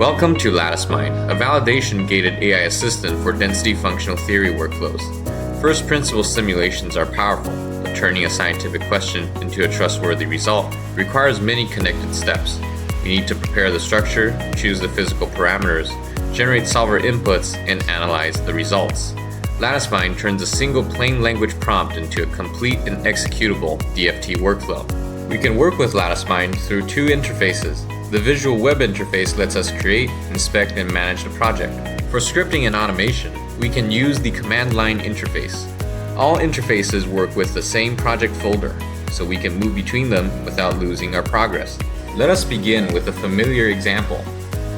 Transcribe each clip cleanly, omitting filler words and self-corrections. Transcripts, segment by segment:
Welcome to LatticeMind, a validation-gated AI assistant for density functional theory workflows. First principle simulations are powerful, but turning a scientific question into a trustworthy result requires many connected steps. We need to prepare the structure, choose the physical parameters, generate solver inputs, and analyze the results. LatticeMind turns a single plain language prompt into a complete and executable DFT workflow. We can work with LatticeMind through two interfaces. The visual web interface lets us create, inspect, and manage the project. For scripting and automation, we can use the command line interface. All interfaces work with the same project folder, so we can move between them without losing our progress. Let us begin with a familiar example,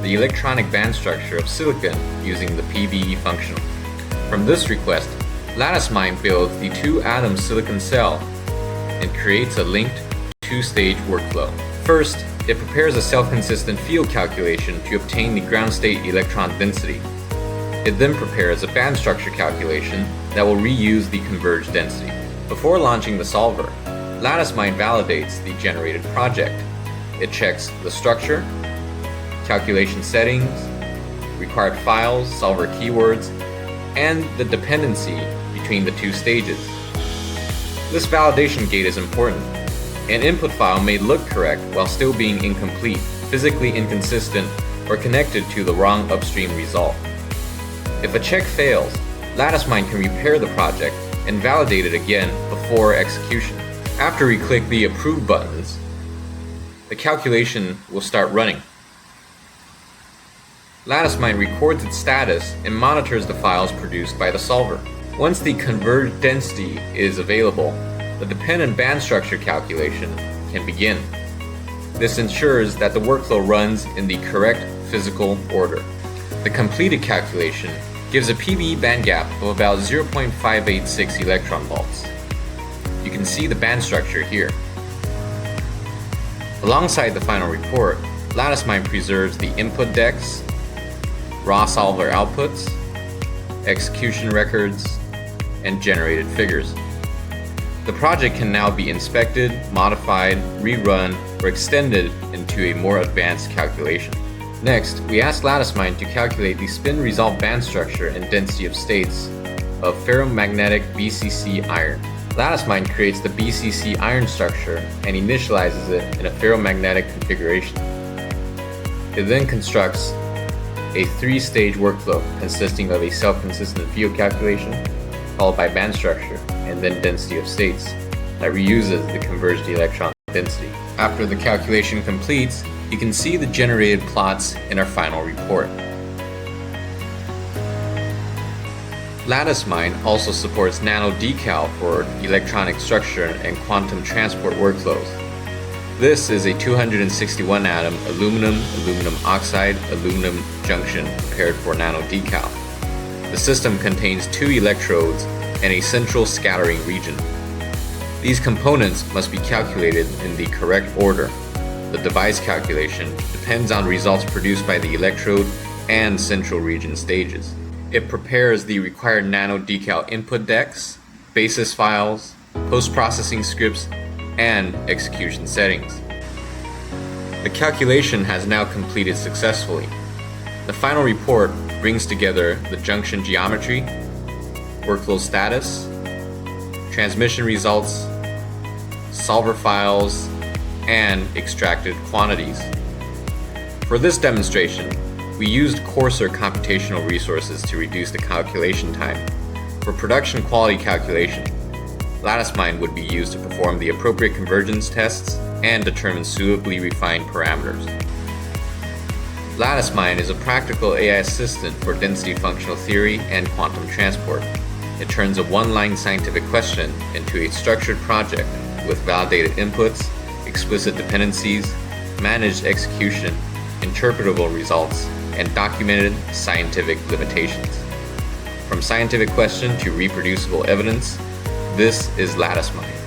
the electronic band structure of silicon using the PBE functional. From this request, LatticeMind builds the two-atom silicon cell and creates a linked two-stage workflow. First, it prepares a self-consistent field calculation to obtain the ground state electron density. It then prepares a band structure calculation that will reuse the converged density. Before launching the solver, LatticeMind validates the generated project. It checks the structure, calculation settings, required files, solver keywords, and the dependency between the two stages. This validation gate is important. An input file may look correct while still being incomplete, physically inconsistent, or connected to the wrong upstream result. If a check fails, LatticeMind can repair the project and validate it again before execution. After we click the Approve buttons, the calculation will start running. LatticeMind records its status and monitors the files produced by the solver. Once the converged density is available, the dependent band structure calculation can begin. This ensures that the workflow runs in the correct physical order. The completed calculation gives a PBE band gap of about 0.586 electron volts. You can see the band structure here. Alongside the final report, LatticeMind preserves the input decks, raw solver outputs, execution records, and generated figures. The project can now be inspected, modified, rerun, or extended into a more advanced calculation. Next, we ask LatticeMind to calculate the spin-resolved band structure and density of states of ferromagnetic BCC iron. LatticeMind creates the BCC iron structure and initializes it in a ferromagnetic configuration. It then constructs a three-stage workflow consisting of a self-consistent field calculation, followed by band structure, and then density of states that reuses the converged electron density. After the calculation completes, you can see the generated plots in our final report. LatticeMind also supports nano decal for electronic structure and quantum transport workflows. This is a 261 atom aluminum oxide aluminum junction prepared for nano decal. The system contains two electrodes and a central scattering region. These components must be calculated in the correct order. The device calculation depends on results produced by the electrode and central region stages. It prepares the required nano decal input decks, basis files, post-processing scripts, and execution settings. The calculation has now completed successfully. The final report brings together the junction geometry, workflow status, transmission results, solver files, and extracted quantities. For this demonstration, we used coarser computational resources to reduce the calculation time. For production quality calculation, LatticeMind would be used to perform the appropriate convergence tests and determine suitably refined parameters. LatticeMind is a practical AI assistant for density functional theory and quantum transport. It turns a one-line scientific question into a structured project with validated inputs, explicit dependencies, managed execution, interpretable results, and documented scientific limitations. From scientific question to reproducible evidence, this is LatticeMind.